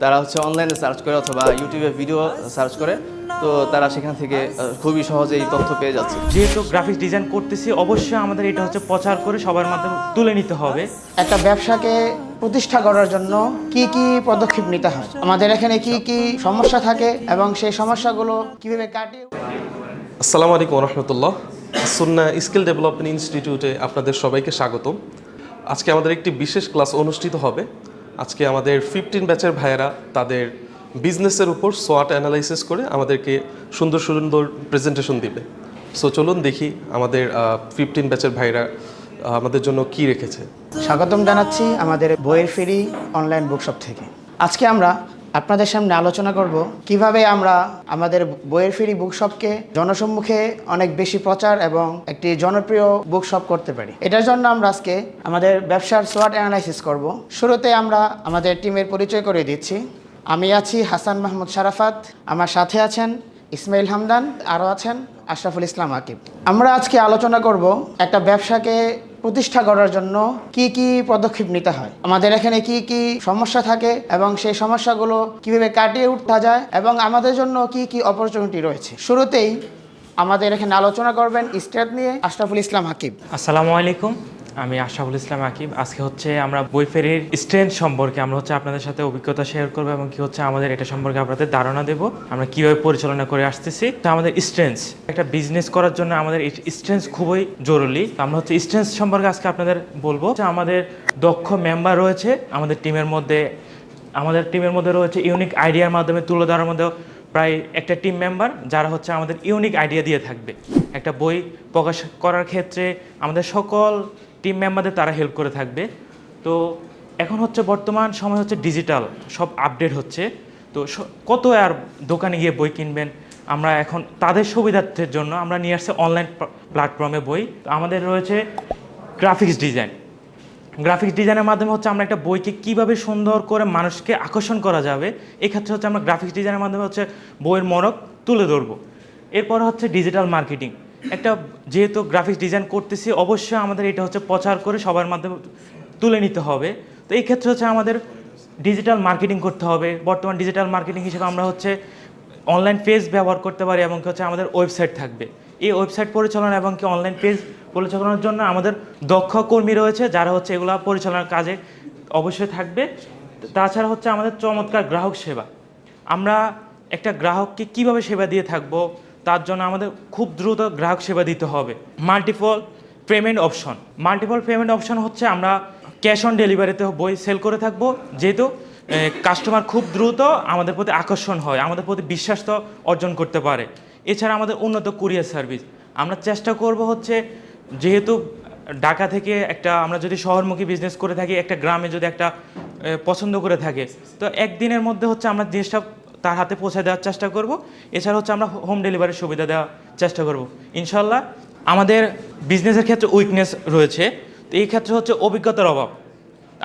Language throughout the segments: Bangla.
তারা হচ্ছে অনলাইনে সার্চ করে অথবা ইউটিউবে ভিডিও সার্চ করে, তো তারা সেখান থেকে খুবই সহজেই তথ্য পেয়ে যাচ্ছে। যেহেতু গ্রাফিক্স ডিজাইন করতেছি, অবশ্যই আমাদের এটা হচ্ছে প্রচার করে সবার মাধ্যমে তুলে নিতে হবে। একটা ব্যবসাকে প্রতিষ্ঠা করার জন্য কি কি পদক্ষেপ নিতে হয়, আমাদের এখানে কি কি সমস্যা থাকে এবং সেই সমস্যাগুলো কিভাবে কাটিয়ে। আসসালামু আলাইকুম রহমতুল্লাহ। সুন্নাহ স্কিল ডেভেলপমেন্ট ইনস্টিটিউটে আপনাদের সবাইকে স্বাগতম। আজকে আমাদের একটি বিশেষ ক্লাস অনুষ্ঠিত হবে। আজকে আমাদের 15 ব্যাচের ভাইয়েরা তাদের বিজনেসের উপর সোয়াট অ্যানালাইসিস করে আমাদেরকে সুন্দর সুন্দর প্রেজেন্টেশন দিবে। সো চলুন দেখি আমাদের 15 ব্যাচের ভাইরা আমাদের জন্য কি রেখেছে। স্বাগতম জানাচ্ছি আমাদের বইয়ের ফেরি অনলাইন বুকশপ থেকে। আজকে আমরা আপনাদের সামনে আলোচনা করব কিভাবে আমরা আমাদের বইয়ের ফেরি বুকশপকে জনসম্মুখে অনেক বেশি প্রচার এবং একটি জনপ্রিয় বুকশপ করতে পারি। এটার জন্য আমরা আজকে আমাদের ব্যবসার সোয়াট অ্যানালাইসিস করব। শুরুতে আমরা আমাদের টিমের পরিচয় করে দিচ্ছি। আমি আছি হাসান মাহমুদ শারাফাত, আমার সাথে আছেন ইসমাইল হামদান, আরও আছেন আশরাফুল ইসলাম আকিব। আমরা আজকে আলোচনা করব একটা ব্যবসাকে প্রতিষ্ঠা করার জন্য কি কি পদক্ষেপ নিতে হয়, আমাদের এখানে কি কি সমস্যা থাকে এবং সেই সমস্যাগুলো কিভাবে কাটিয়ে উঠা যায় এবং আমাদের জন্য কি কি অপরচুনিটি রয়েছে। শুরুতেই আমাদের এখানে আলোচনা করবেন স্টেট নিয়ে আশরাফুল ইসলাম আকিব। আসসালামু আলাইকুম, আমি আশরাফুল ইসলাম আকিব। আজকে হচ্ছে আমরা বই ফেরির স্ট্রেংথ সম্পর্কে আমরা হচ্ছে আপনাদের সাথে অভিজ্ঞতা শেয়ার করবো এবং কি হচ্ছে আমাদের এটা সম্পর্কে আপনাদের ধারণা দেব, আমরা কিভাবে পরিচালনা করে আসতেছি। তো আমাদের স্ট্রেংথ, একটা বিজনেস করার জন্য আমাদের স্ট্রেংথ খুবই জরুরি। আমরা হচ্ছে স্ট্রেংথ সম্পর্কে আজকে আপনাদের বলবো। আমাদের দক্ষ মেম্বার রয়েছে আমাদের টিমের মধ্যে রয়েছে ইউনিক আইডিয়ার মাধ্যমে তুলে ধরার মধ্যে প্রায় একটা টিম মেম্বার যারা হচ্ছে আমাদের ইউনিক আইডিয়া দিয়ে থাকবে। একটা বই প্রকাশ করার ক্ষেত্রে আমাদের সকল টিম মেম্বারদের তারা হেল্প করে থাকবে। তো এখন হচ্ছে বর্তমান সময় হচ্ছে ডিজিটাল, সব আপডেট হচ্ছে। তো কত আর দোকানে গিয়ে বই কিনবেন, আমরা এখন তাদের সুবিধার্থের জন্য আমরা নিয়ে আসছি অনলাইন প্ল্যাটফর্মে বই। তো আমাদের রয়েছে গ্রাফিক্স ডিজাইনের মাধ্যমে হচ্ছে আমরা একটা বইকে কীভাবে সুন্দর করে মানুষকে আকর্ষণ করা যাবে, এক্ষেত্রে হচ্ছে আমরা গ্রাফিক্স ডিজাইনের মাধ্যমে হচ্ছে বইয়ের মনক তুলে ধরবো। এরপর হচ্ছে ডিজিটাল মার্কেটিং। একটা যেহেতু গ্রাফিক্স ডিজাইন করতেছি, অবশ্যই আমাদের এটা হচ্ছে প্রচার করে সবার মাধ্যমে তুলে নিতে হবে। তো এই ক্ষেত্রে হচ্ছে আমাদের ডিজিটাল মার্কেটিং করতে হবে। বর্তমান ডিজিটাল মার্কেটিং হিসেবে আমরা হচ্ছে অনলাইন পেজ ব্যবহার করতে পারি এবং হচ্ছে আমাদের ওয়েবসাইট থাকবে। এই ওয়েবসাইট পরিচালনা এবং কি অনলাইন পেজ পরিচালনার জন্য আমাদের দক্ষ কর্মী রয়েছে যারা হচ্ছে এগুলো পরিচালনার কাজে অবশ্যই থাকবে। তাছাড়া হচ্ছে আমাদের চমৎকার গ্রাহক সেবা। আমরা একটা গ্রাহককে কিভাবে সেবা দিয়ে থাকবো, তার জন্য আমাদের খুব দ্রুত গ্রাহক সেবা দিতে হবে। মাল্টিপল পেমেন্ট অপশন হচ্ছে আমরা ক্যাশ অন ডেলিভারিতে বই সেল করে থাকবো, যেহেতু কাস্টমার খুব দ্রুত আমাদের প্রতি আকর্ষণ হয়, আমাদের প্রতি বিশ্বাস তো অর্জন করতে পারে। এছাড়া আমাদের উন্নত কুরিয়ার সার্ভিস আমরা চেষ্টা করব হচ্ছে, যেহেতু ঢাকা থেকে আমরা যদি শহরমুখী বিজনেস করে থাকি, একটা গ্রামে যদি একটা পছন্দ করে থাকে, তো একদিনের মধ্যে হচ্ছে আমরা জিনিসটা তার হাতে পৌঁছে দেওয়ার চেষ্টা করব। এছাড়া হচ্ছে আমরা হোম ডেলিভারির সুবিধা দেওয়ার চেষ্টা করব ইনশাল্লাহ। আমাদের বিজনেসের ক্ষেত্রে উইকনেস রয়েছে, তো এই ক্ষেত্রে হচ্ছে অভিজ্ঞতার অভাব।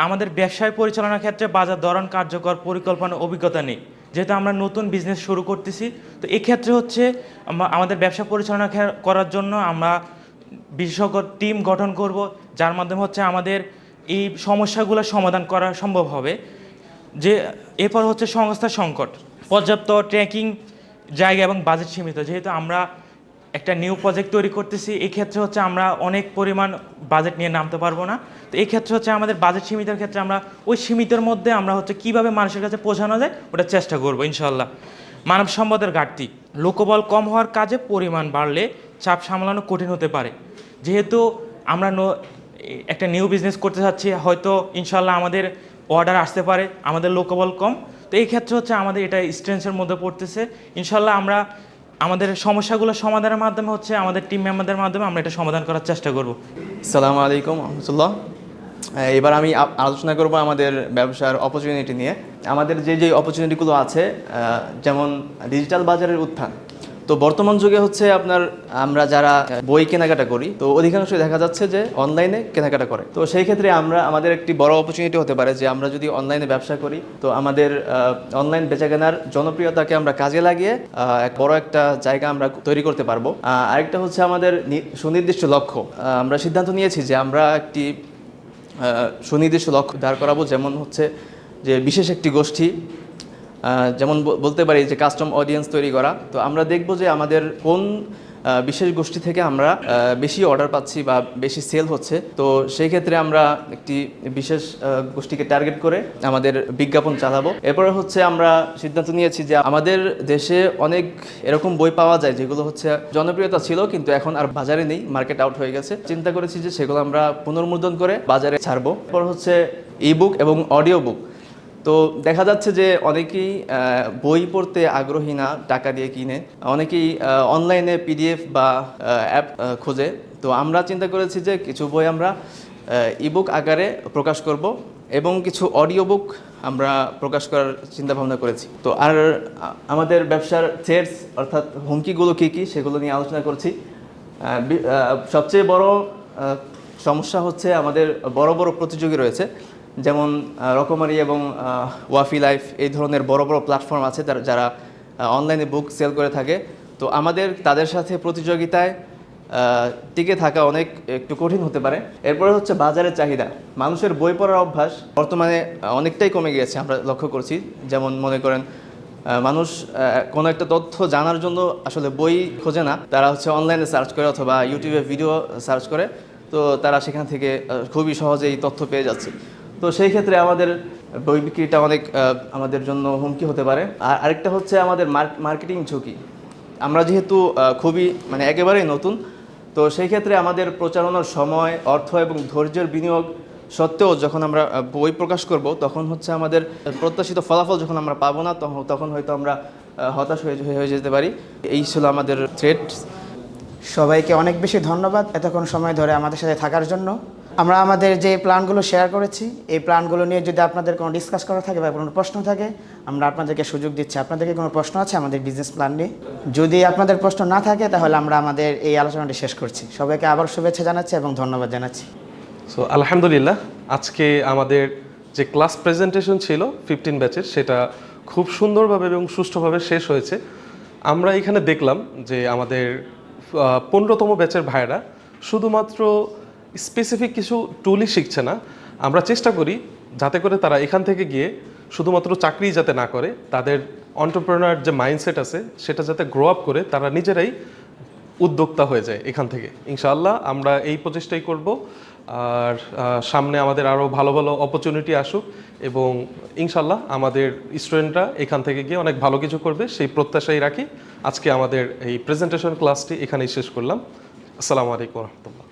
আমাদের ব্যবসায় পরিচালনার ক্ষেত্রে বাজার দরন কার্যকর পরিকল্পনা অভিজ্ঞতা নেই, যেহেতু আমরা নতুন বিজনেস শুরু করতেছি। তো এক্ষেত্রে হচ্ছে আমাদের ব্যবসা পরিচালনা করার জন্য আমরা বিশেষজ্ঞ টিম গঠন করব, যার মাধ্যমে হচ্ছে আমাদের এই সমস্যাগুলো সমাধান করা সম্ভব হবে। যে এরপর হচ্ছে সংস্থার সংকট, পর্যাপ্ত ট্র্যাকিং জায়গা এবং বাজেট সীমিত। যেহেতু আমরা একটা নিউ প্রজেক্ট তৈরি করতেছি, এই ক্ষেত্রে হচ্ছে আমরা অনেক পরিমাণ বাজেট নিয়ে নামতে পারবো না। তো এই ক্ষেত্রে হচ্ছে আমাদের বাজেট সীমিতের ক্ষেত্রে আমরা ওই সীমিতের মধ্যে আমরা হচ্ছে কীভাবে মানুষের কাছে পৌঁছানো যায় ওটা চেষ্টা করবো ইনশাল্লাহ। মানব সম্পদের ঘাটতি, লোকবল কম হওয়ার কাজে পরিমাণ বাড়লে চাপ সামলানো কঠিন হতে পারে। যেহেতু আমরা একটা নিউ বিজনেস করতে চাচ্ছি, হয়তো ইনশাল্লাহ আমাদের অর্ডার আসতে পারে, আমাদের লোকবল কম। তো এই ক্ষেত্রে হচ্ছে আমাদের এটা স্ট্রেন্থের মধ্যে পড়তেছে। ইনশাল্লাহ আমরা আমাদের সমস্যাগুলো সমাধানের মাধ্যমে হচ্ছে আমাদের টিম মেম্বারদের মাধ্যমে আমরা এটা সমাধান করার চেষ্টা করব। আসসালামু আলাইকুম রহমতুল্লাহ। এবার আমি আলোচনা করব আমাদের ব্যবসার অপরচুনিটি নিয়ে। আমাদের যে অপরচুনিটিগুলো আছে, যেমন ডিজিটাল বাজারের উত্থান। তো বর্তমান যুগে হচ্ছে আমরা যারা বই কেনাকাটা করি, তো অধিকাংশই দেখা যাচ্ছে যে অনলাইনে কেনাকাটা করে। তো সেই ক্ষেত্রে আমাদের একটি বড় অপরচুনিটি হতে পারে যে আমরা যদি অনলাইনে ব্যবসা করি, তো আমাদের অনলাইন বেচাকেনার জনপ্রিয়তাকে আমরা কাজে লাগিয়ে এক বড় একটা জায়গা আমরা তৈরি করতে পারবো। আরেকটা হচ্ছে আমাদের সুনির্দিষ্ট লক্ষ্য। আমরা সিদ্ধান্ত নিয়েছি যে আমরা একটি সুনির্দিষ্ট লক্ষ্য দাঁড় করাবো, যেমন হচ্ছে যে বিশেষ একটি গোষ্ঠী যেমন বলতে পারি যে কাস্টম অডিয়েন্স তৈরি করা। তো আমরা দেখব যে আমাদের কোন বিশেষ গোষ্ঠী থেকে আমরা বেশি অর্ডার পাচ্ছি বা বেশি সেল হচ্ছে। তো সেই ক্ষেত্রে আমরা একটি বিশেষ গোষ্ঠীকে টার্গেট করে আমাদের বিজ্ঞাপন চালাবো। এরপরে হচ্ছে আমরা সিদ্ধান্ত নিয়েছি যে আমাদের দেশে অনেক এরকম বই পাওয়া যায় যেগুলো হচ্ছে জনপ্রিয়তা ছিল কিন্তু এখন আর বাজারে নেই, মার্কেট আউট হয়ে গেছে। চিন্তা করেছি যে সেগুলো আমরা পুনর্মুদ্রণ করে বাজারে ছাড়বো। এরপর হচ্ছে ই-বুক এবং অডিও বুক। তো দেখা যাচ্ছে যে অনেকেই বই পড়তে আগ্রহী না টাকা দিয়ে কিনে, অনেকেই অনলাইনে পিডিএফ বা অ্যাপ খোঁজে। তো আমরা চিন্তা করেছি যে কিছু বই আমরা ইবুক আকারে প্রকাশ করব এবং কিছু অডিও বুক আমরা প্রকাশ করার চিন্তা ভাবনা করেছি। তো আর আমাদের ব্যবসার থ্রেটস অর্থাৎ হুমকিগুলো কী কী সেগুলো নিয়ে আলোচনা করছি। সবচেয়ে বড় সমস্যা হচ্ছে আমাদের বড় বড় প্রতিযোগী রয়েছে, যেমন রকমারি এবং ওয়াফি লাইফ, এই ধরনের বড় বড় প্ল্যাটফর্ম আছে যারা অনলাইনে বুক সেল করে থাকে। তো আমাদের তাদের সাথে প্রতিযোগিতায় টিকে থাকা একটু কঠিন হতে পারে। এরপরে হচ্ছে বাজারের চাহিদা। মানুষের বই পড়ার অভ্যাস বর্তমানে অনেকটাই কমে গিয়েছে, আমরা লক্ষ্য করছি। যেমন মনে করেন মানুষ কোনো একটা তথ্য জানার জন্য আসলে বই খোঁজে না, তারা হচ্ছে অনলাইনে সার্চ করে অথবা ইউটিউবে ভিডিও সার্চ করে। তো তারা সেখান থেকে খুবই সহজেই তথ্য পেয়ে যাচ্ছে। তো সেই ক্ষেত্রে আমাদের বই বিক্রিটা অনেক আমাদের জন্য হুমকি হতে পারে। আর আরেকটা হচ্ছে আমাদের মার্কেটিং ঝুঁকি। আমরা যেহেতু খুবই একেবারেই নতুন, তো সেই ক্ষেত্রে আমাদের প্রচারণার সময়, অর্থ এবং ধৈর্যের বিনিয়োগ সত্ত্বেও যখন আমরা বই প্রকাশ করব তখন হচ্ছে আমাদের প্রত্যাশিত ফলাফল যখন আমরা পাবো না তখন হয়তো আমরা হতাশ হয়ে যেতে পারি। এই ছিল আমাদের থ্রেট। সবাইকে অনেক বেশি ধন্যবাদ এতক্ষণ সময় ধরে আমাদের সাথে থাকার জন্য। আমরা আমাদের যে প্ল্যানগুলো শেয়ার করেছি, এই প্ল্যানগুলো নিয়ে যদি আপনাদের কোনো ডিসকাস করা থাকে বা কোনো প্রশ্ন থাকে, আমরা আপনাদেরকে সুযোগ দিচ্ছি। আপনাদেরকে কোনো প্রশ্ন আছে আমাদের বিজনেস প্ল্যান নিয়ে? যদি আপনাদের প্রশ্ন না থাকে তাহলে আমরা আমাদের এই আলোচনাটি শেষ করছি। সবাইকে আবার শুভেচ্ছা জানাচ্ছি এবং ধন্যবাদ জানাচ্ছি। সো আলহামদুলিল্লাহ, আজকে আমাদের যে ক্লাস প্রেজেন্টেশন ছিল 15 ব্যাচের, সেটা খুব সুন্দরভাবে এবং সুষ্ঠুভাবে শেষ হয়েছে। আমরা এখানে দেখলাম যে আমাদের 15তম ব্যাচের ভাইয়েরা শুধুমাত্র স্পেসিফিক কিছু টুলই শিখছে না, আমরা চেষ্টা করি যাতে করে তারা এখান থেকে গিয়ে শুধুমাত্র চাকরি যাতে না করে, তাদের এন্টারপ্রেনার যে মাইন্ডসেট আছে সেটা যাতে গ্রো আপ করে তারা নিজেরাই উদ্যোক্তা হয়ে যায় এখান থেকে। ইনশাআল্লাহ আমরা এই প্রচেষ্টাই করব। আর সামনে আমাদের আরও ভালো ভালো অপরচুনিটি আসুক এবং ইনশাআল্লাহ আমাদের স্টুডেন্টরা এখান থেকে গিয়ে অনেক ভালো কিছু করবে, সেই প্রত্যাশাই রাখি। আজকে আমাদের এই প্রেজেন্টেশন ক্লাসটি এখানেই শেষ করলাম। আসসালামু আলাইকুম রহমতুল্লাহ।